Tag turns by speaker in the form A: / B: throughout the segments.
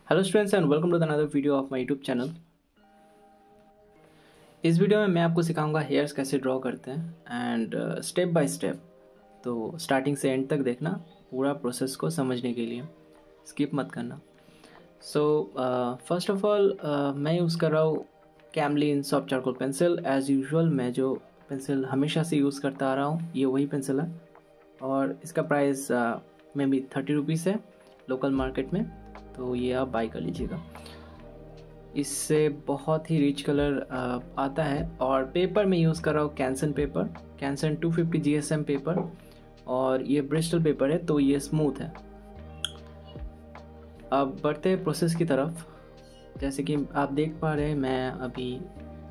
A: Hello students and welcome to another video of my YouTube channel. इस वीडियो में मैं आपको सिखाऊंगा हेयर्स कैसे ड्रॉ करते हैं एंड स्टेप बाय स्टेप। तो स्टार्टिंग से एंड तक देखना पूरा प्रोसेस को समझने के लिए, स्किप मत करना। सो फर्स्ट ऑफ ऑल मैं यूज़ कर रहा हूँ Camlin soft charcoal pencil. As usual मैं जो पेंसिल हमेशा से यूज़ करता आ रहा हूँ ये वही पेंसिल है और इसका प्राइस में भी 30 रुपीज़ है लोकल मार्केट में, तो ये आप बाई कर लीजिएगा। इससे बहुत ही रिच कलर आता है और पेपर में यूज़ कर रहा हूँ कैंसन पेपर, कैंसन 250 GSM पेपर और ये ब्रिस्टल पेपर है तो ये स्मूथ है। अब बढ़ते हैं प्रोसेस की तरफ। जैसे कि आप देख पा रहे हैं मैं अभी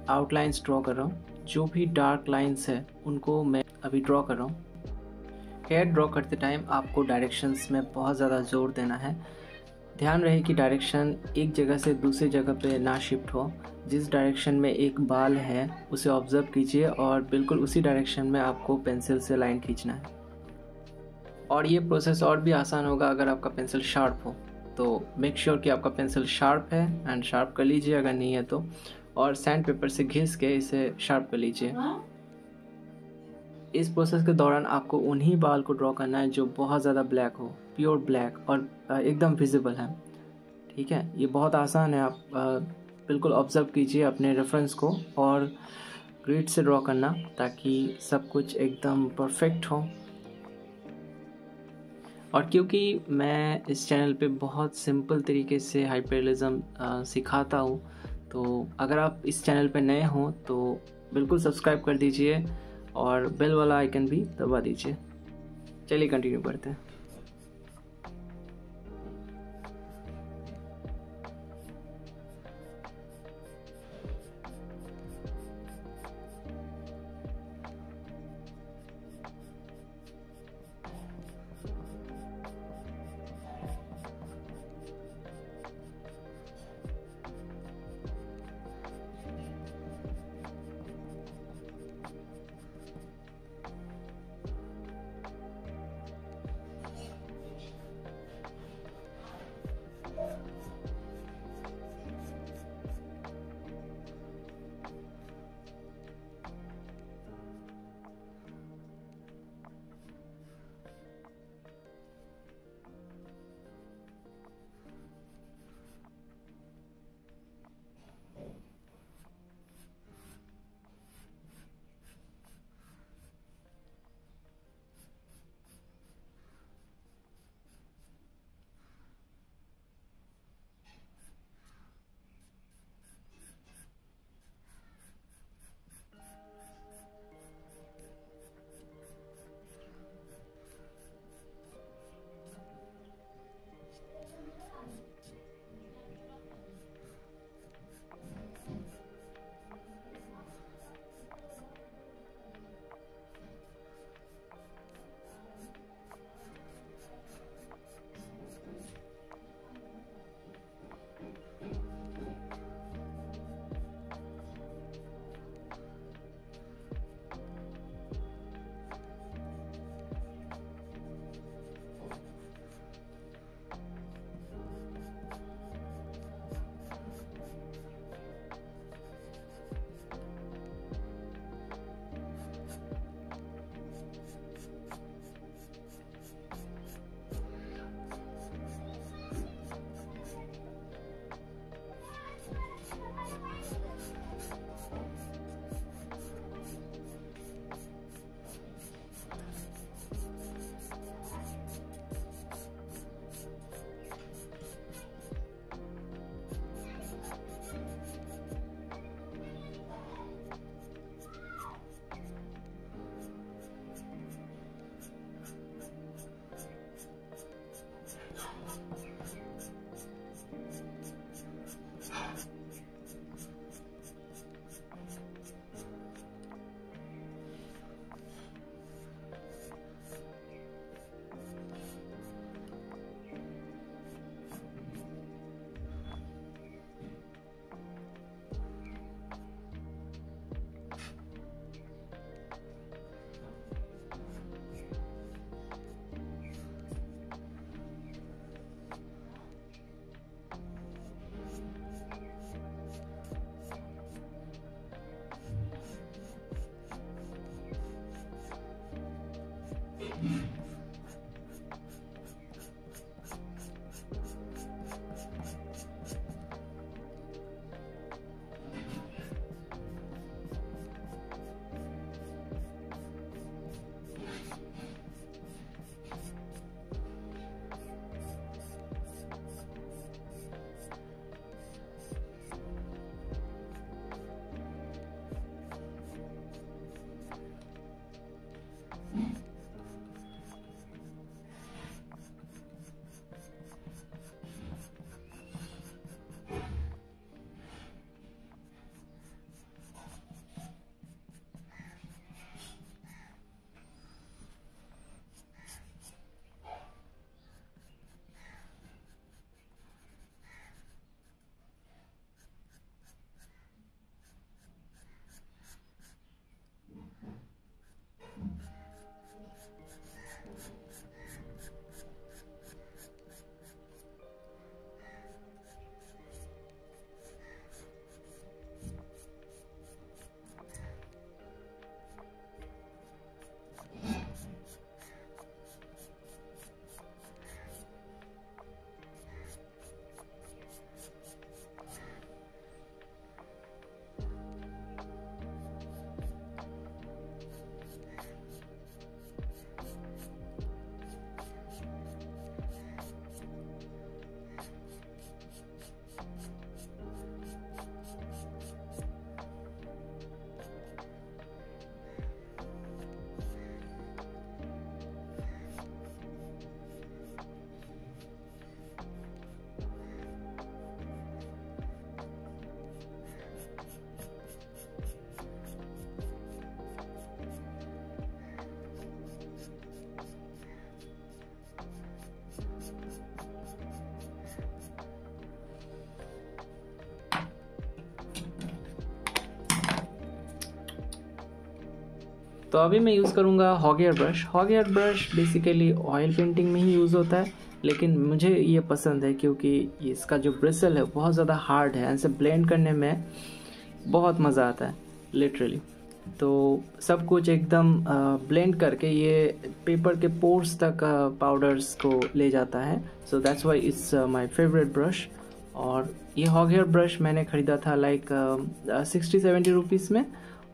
A: आउटलाइंस ड्रॉ कर रहा हूँ। जो भी डार्क लाइंस है उनको मैं अभी ड्रॉ कर रहा हूँ। हेयर ड्रॉ करते टाइम आपको डायरेक्शंस में बहुत ज़्यादा जोर देना है। ध्यान रहे कि डायरेक्शन एक जगह से दूसरी जगह पे ना शिफ्ट हो। जिस डायरेक्शन में एक बाल है उसे ऑब्जर्व कीजिए और बिल्कुल उसी डायरेक्शन में आपको पेंसिल से लाइन खींचना है। और ये प्रोसेस और भी आसान होगा अगर आपका पेंसिल शार्प हो, तो मेक श्योर कि आपका पेंसिल शार्प है एंड शार्प कर लीजिए अगर नहीं है तो, और सैंड पेपर से घिस के इसे शार्प कर लीजिए। इस प्रोसेस के दौरान आपको उन्हीं बाल को ड्रॉ करना है जो बहुत ज़्यादा ब्लैक हो, प्योर ब्लैक और एकदम विजिबल है। ठीक है, ये बहुत आसान है। आप बिल्कुल ऑब्जर्व कीजिए अपने रेफरेंस को और ग्रिड से ड्रॉ करना ताकि सब कुछ एकदम परफेक्ट हो। और क्योंकि मैं इस चैनल पे बहुत सिंपल तरीके से हाइपररियलिज्म सिखाता हूँ, तो अगर आप इस चैनल पे नए हों तो बिल्कुल सब्सक्राइब कर दीजिए और बेल वाला आइकन भी दबा दीजिए। चलिए कंटिन्यू करते हैं। तो अभी मैं यूज़ करूँगा hog hair brush. Hog hair brush basically oil painting में ही यूज़ होता है, लेकिन मुझे ये पसंद है क्योंकि इसका जो ब्रिसल है बहुत ज़्यादा हार्ड है, इसे ब्लेंड करने में बहुत मज़ा आता है लिटरली। तो सब कुछ एकदम ब्लेंड करके ये पेपर के पोर्स तक पाउडर्स को ले जाता है। So that's why it's my favourite brush. और ये हॉग हेयर ब्रश मैंने ख़रीदा था लाइक 60-70 रुपीज़ में,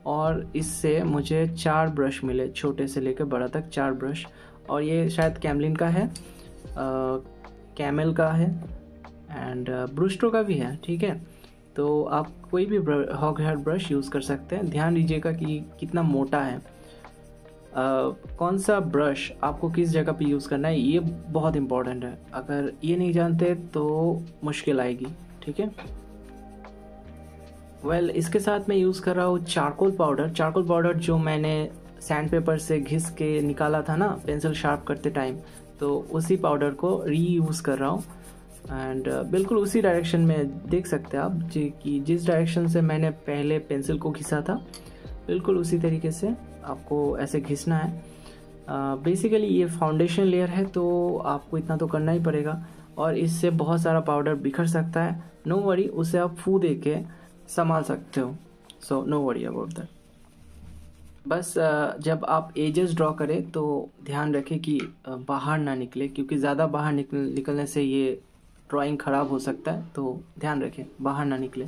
A: और इससे मुझे 4 ब्रश मिले, छोटे से लेकर बड़ा तक 4 ब्रश। और ये शायद कैमलिन का है, कैमल का है, एंड ब्रूस्टो का भी है। ठीक है, तो आप कोई भी हॉग हेयर ब्रश यूज़ कर सकते हैं। ध्यान दीजिएगा कि कितना मोटा है, कौन सा ब्रश आपको किस जगह पे यूज़ करना है, ये बहुत इम्पोर्टेंट है। अगर ये नहीं जानते तो मुश्किल आएगी। ठीक है, इसके साथ मैं यूज़ कर रहा हूँ चारकोल पाउडर। चारकोल पाउडर जो मैंने सैंड पेपर से घिस के निकाला था ना पेंसिल शार्प करते टाइम, तो उसी पाउडर को रीयूज़ कर रहा हूँ। एंड बिल्कुल उसी डायरेक्शन में देख सकते हैं आप जी कि जिस डायरेक्शन से मैंने पहले पेंसिल को घिसा था, बिल्कुल उसी तरीके से आपको ऐसे घिसना है। बेसिकली ये फाउंडेशन लेयर है तो आपको इतना तो करना ही पड़ेगा, और इससे बहुत सारा पाउडर बिखर सकता है। नो वरी, उसे आप फू दे के संभाल सकते हो। So no worry about that. बस जब आप एजेस ड्रॉ करें तो ध्यान रखें कि बाहर ना निकले, क्योंकि ज़्यादा बाहर निकलने से ये ड्राइंग ख़राब हो सकता है। तो ध्यान रखें बाहर ना निकले।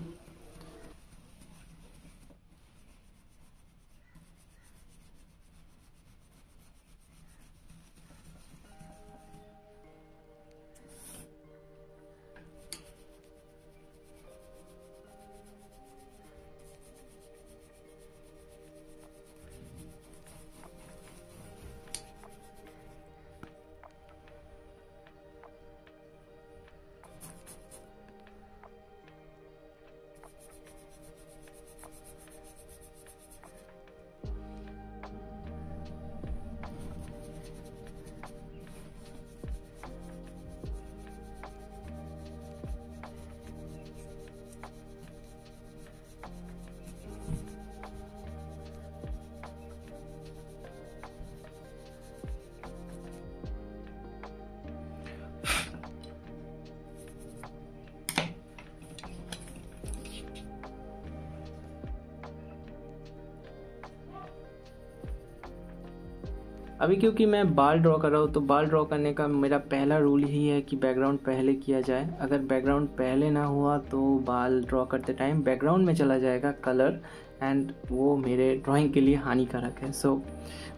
A: अभी क्योंकि मैं बाल ड्रॉ कर रहा हूँ, तो बाल ड्रॉ करने का मेरा पहला रूल यही है कि बैकग्राउंड पहले किया जाए। अगर बैकग्राउंड पहले ना हुआ तो बाल ड्रॉ करते टाइम बैकग्राउंड में चला जाएगा कलर, एंड वो मेरे ड्राइंग के लिए हानिकारक है। सो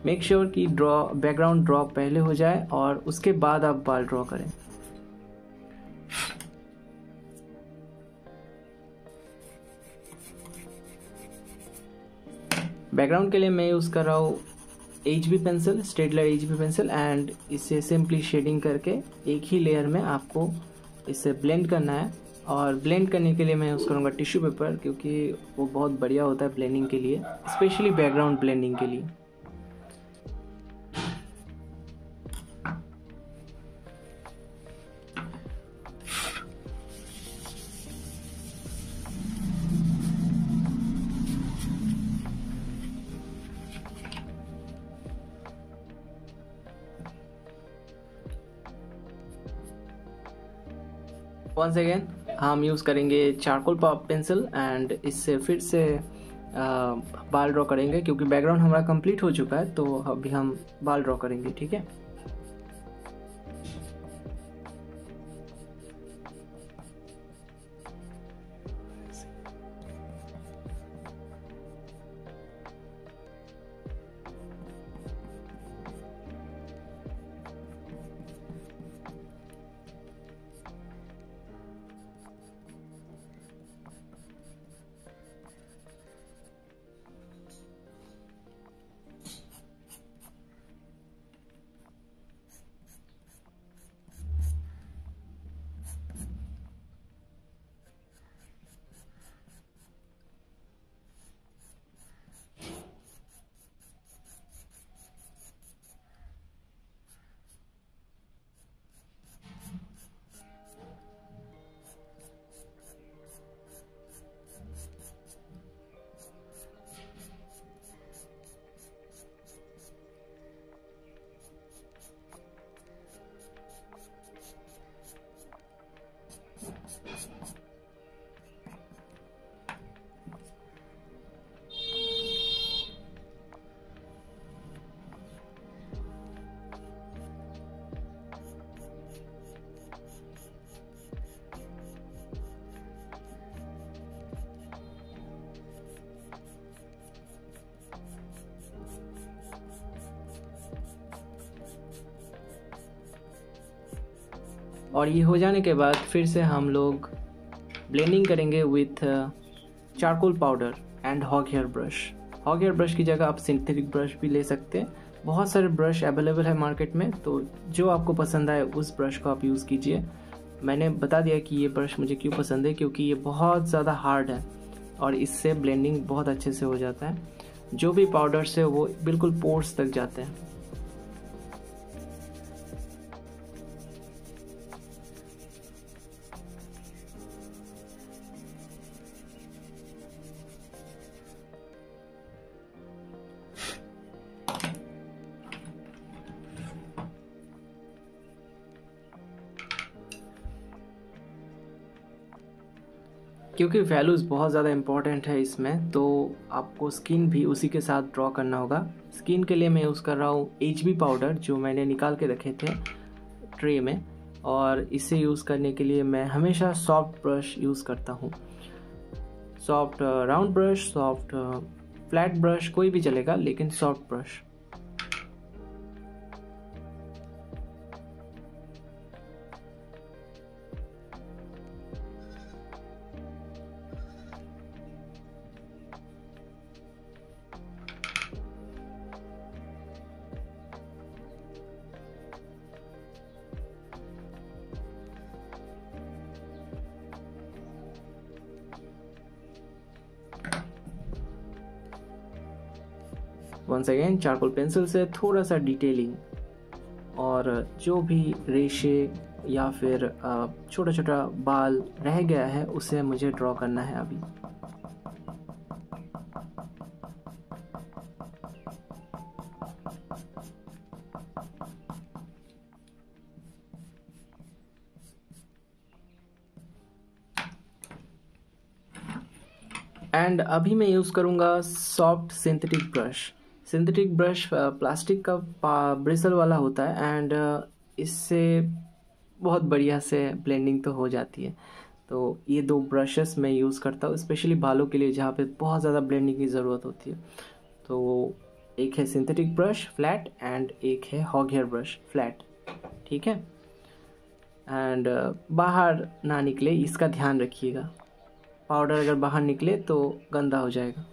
A: मेक श्योर कि बैकग्राउंड ड्रॉ पहले हो जाए और उसके बाद आप बाल ड्रॉ करें। बैकग्राउंड के लिए मैं यूज़ कर रहा हूँ HB pencil, Staedtler HB pencil, and इसे सिंपली शेडिंग करके एक ही लेयर में आपको इसे ब्लेंड करना है। और ब्लेंड करने के लिए मैं यूज़ करूँगा टिश्यू पेपर, क्योंकि वो बहुत बढ़िया होता है ब्लेंडिंग के लिए, स्पेशली बैकग्राउंड ब्लेंडिंग के लिए। वंस अगेन हम यूज़ करेंगे चारकोल पेंसिल, एंड इससे फिर से बाल ड्रॉ करेंगे, क्योंकि बैकग्राउंड हमारा कंप्लीट हो चुका है। तो अभी हम बाल ड्रॉ करेंगे। ठीक है, और ये हो जाने के बाद फिर से हम लोग ब्लेंडिंग करेंगे with charcoal powder and hog hair brush. Hog hair brush की जगह आप सिंथेटिक ब्रश भी ले सकते हैं। बहुत सारे ब्रश अवेलेबल है मार्केट में, तो जो आपको पसंद आए उस ब्रश को आप यूज़ कीजिए। मैंने बता दिया कि ये ब्रश मुझे क्यों पसंद है, क्योंकि ये बहुत ज़्यादा हार्ड है और इससे ब्लेंडिंग बहुत अच्छे से हो जाता है। जो भी पाउडर्स है वो बिल्कुल पोर्स तक जाते हैं। क्योंकि वैल्यूज़ बहुत ज़्यादा इम्पॉर्टेंट है इसमें, तो आपको स्किन भी उसी के साथ ड्रॉ करना होगा। स्किन के लिए मैं यूज़ कर रहा हूँ HB पाउडर, जो मैंने निकाल के रखे थे ट्रे में, और इसे यूज़ करने के लिए मैं हमेशा सॉफ्ट ब्रश यूज़ करता हूँ। Soft round brush, soft flat brush, कोई भी चलेगा, लेकिन soft brush. Once again charcoal pencil से थोड़ा सा डिटेलिंग, और जो भी रेशे या फिर छोटा छोटा बाल रह गया है उसे मुझे ड्रॉ करना है अभी। एंड अभी मैं यूज़ करूँगा soft synthetic brush. Synthetic brush plastic का ब्रिसल वाला होता है, एंड इससे बहुत बढ़िया से ब्लेंडिंग तो हो जाती है। तो ये दो ब्रशेस मैं यूज़ करता हूँ स्पेशली बालों के लिए, जहाँ पे बहुत ज़्यादा ब्लेंडिंग की ज़रूरत होती है। तो एक है सिंथेटिक ब्रश फ्लैट एंड एक है हॉग हेयर ब्रश फ्लैट, ठीक है। एंड बाहर ना निकले इसका ध्यान रखिएगा। पाउडर अगर बाहर निकले तो गंदा हो जाएगा।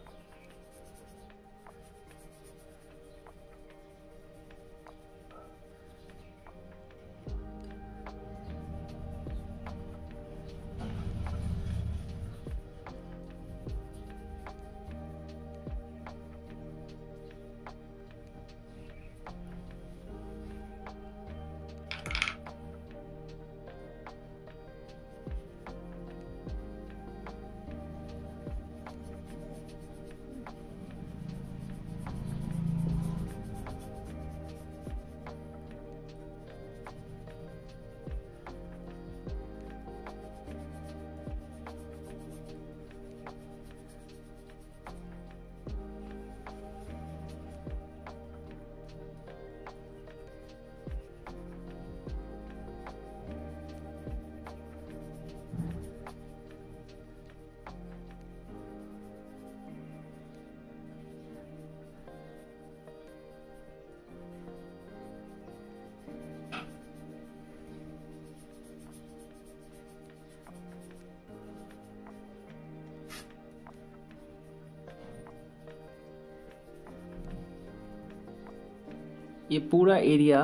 A: ये पूरा एरिया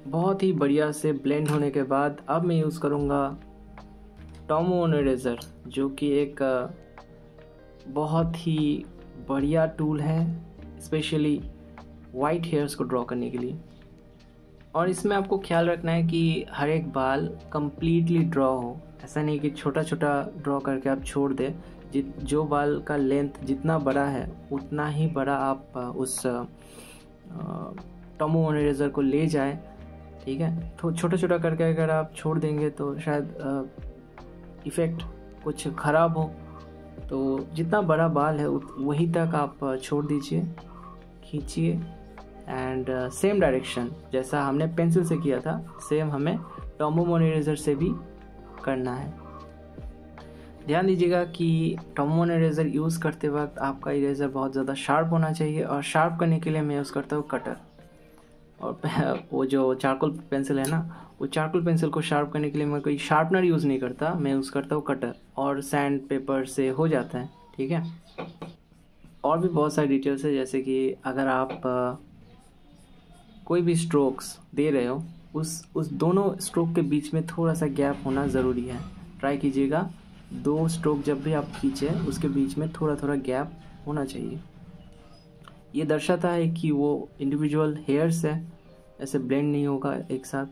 A: बहुत ही बढ़िया से ब्लेंड होने के बाद अब मैं यूज़ करूँगा टॉमोन इरेज़र, जो कि एक बहुत ही बढ़िया टूल है स्पेशली वाइट हेयर्स को ड्रॉ करने के लिए। और इसमें आपको ख्याल रखना है कि हर एक बाल कंप्लीटली ड्रॉ हो, ऐसा नहीं कि छोटा छोटा ड्रॉ करके आप छोड़ दें। जो बाल का लेंथ जितना बड़ा है उतना ही बड़ा आप उस टॉमोन इरेज़र को ले जाएं, ठीक है। तो छोटा छोटा करके अगर आप छोड़ देंगे तो शायद इफ़ेक्ट कुछ ख़राब हो। तो जितना बड़ा बाल है वहीं तक आप छोड़ दीजिए, खींचिए, एंड सेम डायरेक्शन जैसा हमने पेंसिल से किया था सेम हमें टॉमोन इरेज़र से भी करना है। ध्यान दीजिएगा कि टॉमोन इरेज़र यूज़ करते वक्त आपका इरेज़र बहुत ज़्यादा शार्प होना चाहिए, और शार्प करने के लिए मैं यूज़ करता हूँ कटर। और वो जो चारकोल पेंसिल है ना, वो चारकोल पेंसिल को शार्प करने के लिए मैं कोई शार्पनर यूज़ नहीं करता, मैं यूज़ करता हूँ कटर, और सैंड पेपर से हो जाता है। ठीक है, और भी बहुत सारी डिटेल्स है, जैसे कि अगर आप कोई भी स्ट्रोक्स दे रहे हो, उस दोनों स्ट्रोक के बीच में थोड़ा सा गैप होना ज़रूरी है। ट्राई कीजिएगा, 2 स्ट्रोक जब भी आप खींचे उसके बीच में थोड़ा थोड़ा गैप होना चाहिए। ये दर्शाता है कि वो इंडिविजुअल हेयर्स है, ऐसे ब्लेंड नहीं होगा एक साथ।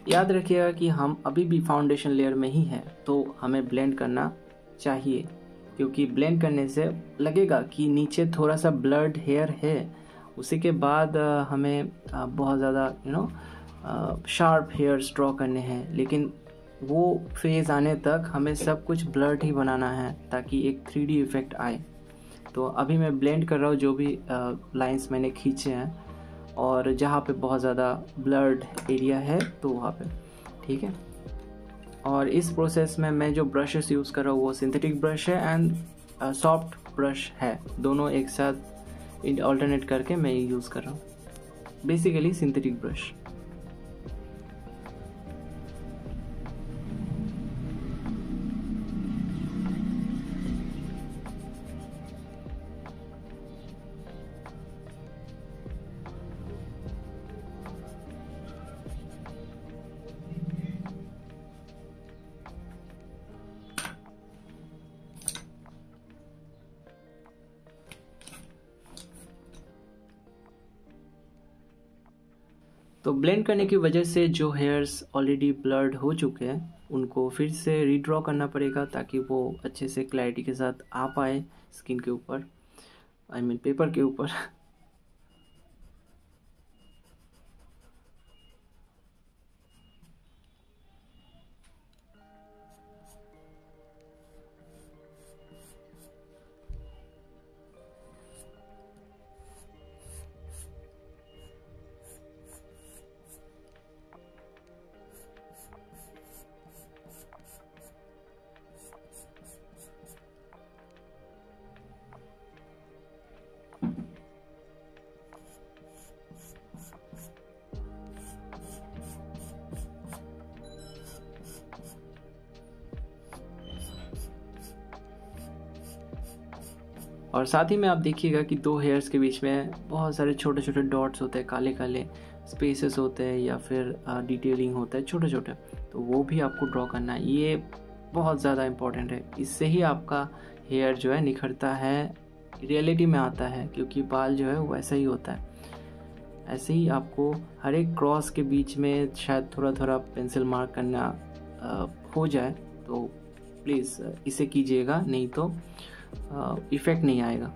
A: याद रखिएगा कि हम अभी भी फाउंडेशन लेयर में ही हैं, तो हमें ब्लेंड करना चाहिए, क्योंकि ब्लेंड करने से लगेगा कि नीचे थोड़ा सा ब्लड हेयर है। उसी के बाद हमें बहुत ज़्यादा शार्प हेयर्स ड्रॉ करने हैं, लेकिन वो फेज़ आने तक हमें सब कुछ ब्लर्ड ही बनाना है ताकि एक 3D इफ़ेक्ट आए। तो अभी मैं ब्लेंड कर रहा हूँ जो भी लाइंस मैंने खींचे हैं, और जहाँ पे बहुत ज़्यादा ब्लर्ड एरिया है तो वहाँ पे, ठीक है। और इस प्रोसेस में मैं जो ब्रशेस यूज़ कर रहा हूँ वो सिंथेटिक ब्रश है एंड सॉफ्ट ब्रश है, दोनों एक साथ ऑल्टरनेट करके मैं यूज़ कर रहा हूँ, बेसिकली सिंथेटिक ब्रश। तो ब्लेंड करने की वजह से जो हेयर्स ऑलरेडी ब्लर्ड हो चुके हैं उनको फिर से रीड्रॉ करना पड़ेगा ताकि वो अच्छे से क्लैरिटी के साथ आ पाए स्किन के ऊपर, आई मीन पेपर के ऊपर। और साथ ही में आप देखिएगा कि दो हेयर्स के बीच में बहुत सारे छोटे छोटे डॉट्स होते हैं, काले काले स्पेसेस होते हैं, या फिर डिटेलिंग होता है छोटे छोटे, तो वो भी आपको ड्रॉ करना है। ये बहुत ज़्यादा इम्पोर्टेंट है, इससे ही आपका हेयर जो है निखरता है, रियलिटी में आता है, क्योंकि बाल जो है वो ऐसा ही होता है। ऐसे ही आपको हर एक क्रॉस के बीच में शायद थोड़ा थोड़ा पेंसिल मार्क करना हो जाए, तो प्लीज़ इसे कीजिएगा, नहीं तो इफ़ेक्ट नहीं आएगा।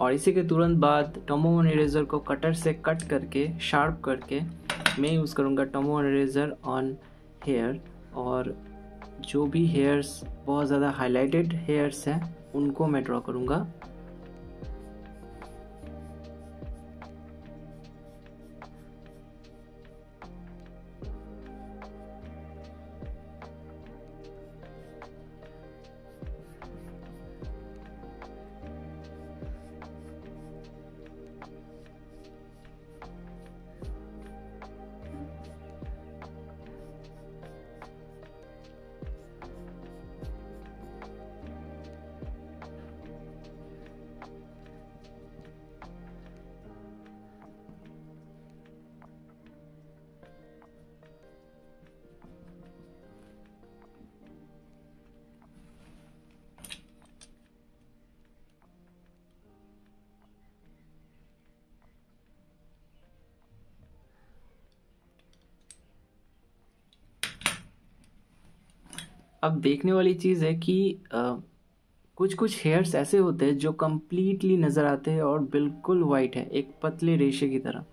A: और इसी के तुरंत बाद टोमो वन इरेज़र को कटर से कट करके शार्प करके मैं यूज़ करूँगा Tombow one eraser on hair, और जो भी हेयर्स बहुत ज़्यादा हाईलाइटेड हेयर्स हैं उनको मैं ड्रॉ करूँगा। अब देखने वाली चीज़ है कि कुछ कुछ हेयर्स ऐसे होते हैं जो कम्प्लीटली नज़र आते हैं और बिल्कुल वाइट है, एक पतले रेशे की तरह।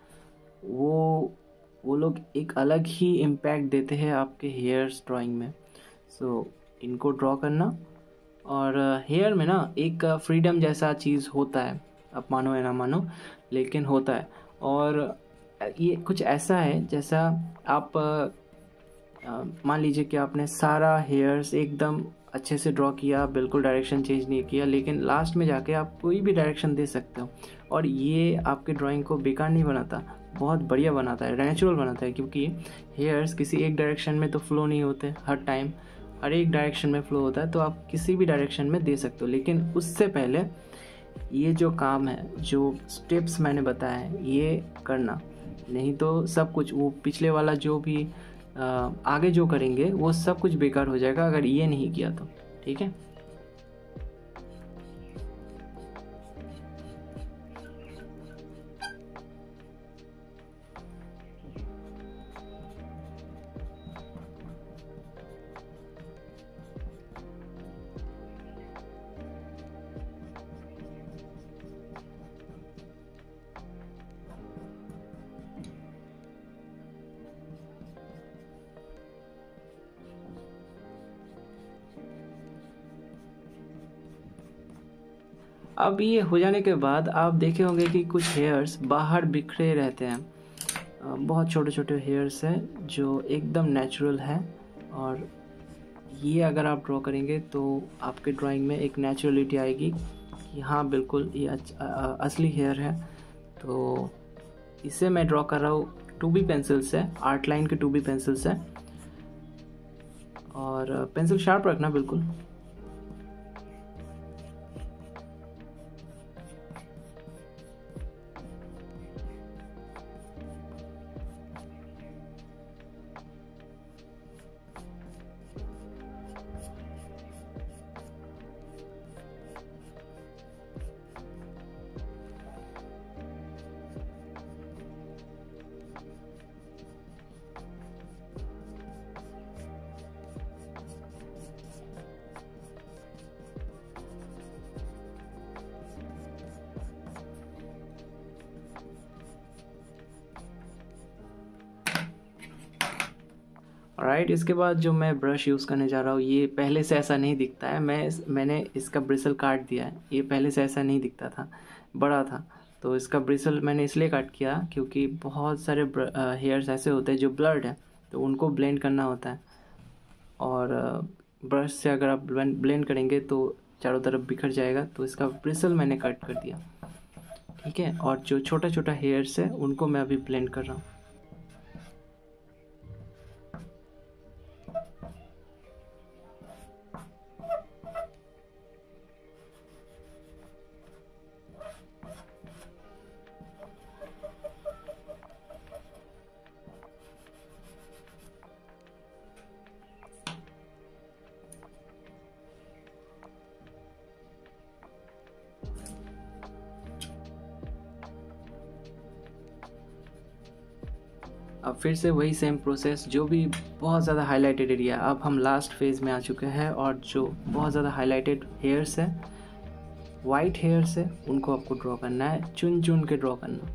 A: वो लोग एक अलग ही इम्पैक्ट देते हैं आपके हेयर्स ड्राइंग में। सो इनको ड्रॉ करना, और हेयर में ना एक फ्रीडम जैसा चीज़ होता है, आप मानो या ना मानो लेकिन होता है। और ये कुछ ऐसा है जैसा आप मान लीजिए कि आपने सारा हेयर्स एकदम अच्छे से ड्रॉ किया, बिल्कुल डायरेक्शन चेंज नहीं किया, लेकिन लास्ट में जाके आप कोई भी डायरेक्शन दे सकते हो, और ये आपके ड्राइंग को बेकार नहीं बनाता, बहुत बढ़िया बनाता है, नेचुरल बनाता है। क्योंकि हेयर्स किसी एक डायरेक्शन में तो फ्लो नहीं होते हर टाइम, हर एक डायरेक्शन में फ्लो होता है, तो आप किसी भी डायरेक्शन में दे सकते हो। लेकिन उससे पहले ये जो काम है, जो स्टेप्स मैंने बताया है, ये करना, नहीं तो सब कुछ वो पिछले वाला जो भी आगे जो करेंगे वो सब कुछ बेकार हो जाएगा अगर ये नहीं किया तो। ठीक है, अब ये हो जाने के बाद आप देखे होंगे कि कुछ हेयर्स बाहर बिखरे रहते हैं, बहुत छोटे छोटे हेयर्स हैं जो एकदम नेचुरल है, और ये अगर आप ड्रॉ करेंगे तो आपके ड्राइंग में एक नेचुरलिटी आएगी कि हाँ बिल्कुल ये असली हेयर है। तो इसे मैं ड्रॉ कर रहा हूँ 2B पेंसिल से, आर्ट लाइन के 2B पेंसिल से, और पेंसिल शार्प रखना बिल्कुल। राइट, इसके बाद जो मैं ब्रश यूज़ करने जा रहा हूँ, ये पहले से ऐसा नहीं दिखता है, मैंने इसका ब्रिसल काट दिया है। ये पहले से ऐसा नहीं दिखता था, बड़ा था, तो इसका ब्रिसल मैंने इसलिए काट किया क्योंकि बहुत सारे हेयर्स ऐसे होते हैं जो ब्लर्ड है, तो उनको ब्लेंड करना होता है, और ब्रश से अगर आप ब्लेंड करेंगे तो चारों तरफ बिखर जाएगा, तो इसका ब्रिसल मैंने कट कर दिया। ठीक है, और जो छोटा छोटा हेयर्स है उनको मैं अभी ब्लेंड कर रहा हूँ। अब फिर से वही सेम प्रोसेस, जो भी बहुत ज़्यादा हाईलाइटेड एरिया, अब हम लास्ट फेज़ में आ चुके हैं, और जो बहुत ज़्यादा हाईलाइटेड हेयर्स है वाइट हेयर्स है उनको आपको ड्रॉ करना है, चुन चुन के ड्रॉ करना।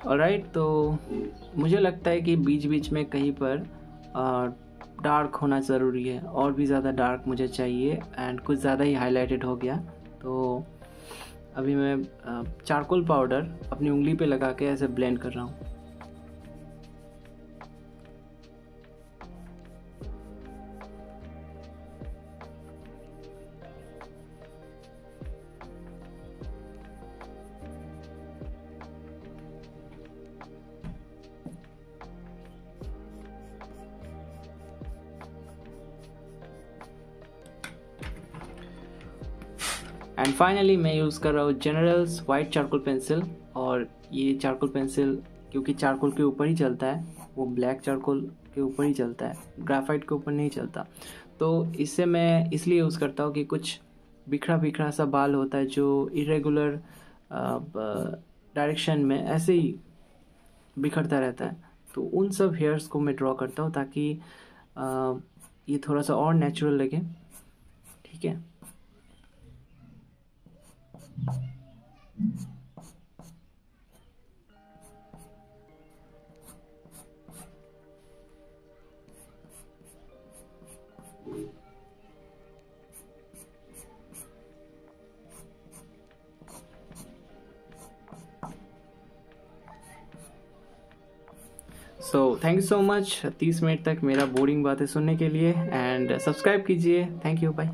A: ऑलराइट, तो मुझे लगता है कि बीच बीच में कहीं पर डार्क होना ज़रूरी है, और भी ज़्यादा डार्क मुझे चाहिए, एंड कुछ ज़्यादा ही हाईलाइटेड हो गया। तो अभी मैं चारकोल पाउडर अपनी उंगली पे लगा के ऐसे ब्लेंड कर रहा हूँ। एंड फाइनली मैं यूज़ कर रहा हूँ जनरल्स वाइट चारकोल पेंसिल। और ये चारकोल पेंसिल क्योंकि चारकोल के ऊपर ही चलता है, वो ब्लैक चारकोल के ऊपर ही चलता है, ग्राफाइट के ऊपर नहीं चलता। तो इससे मैं इसलिए यूज़ करता हूँ कि कुछ बिखरा बिखरा सा बाल होता है जो इरेगुलर डायरेक्शन में ऐसे ही बिखरता रहता है, तो उन सब हेयर्स को मैं ड्रॉ करता हूँ ताकि ये थोड़ा सा और नेचुरल लगे। ठीक है, so thank you so much 30 minute तक मेरा बोरिंग बातें सुनने के लिए, एंड सब्सक्राइब कीजिए। Thank you, bye.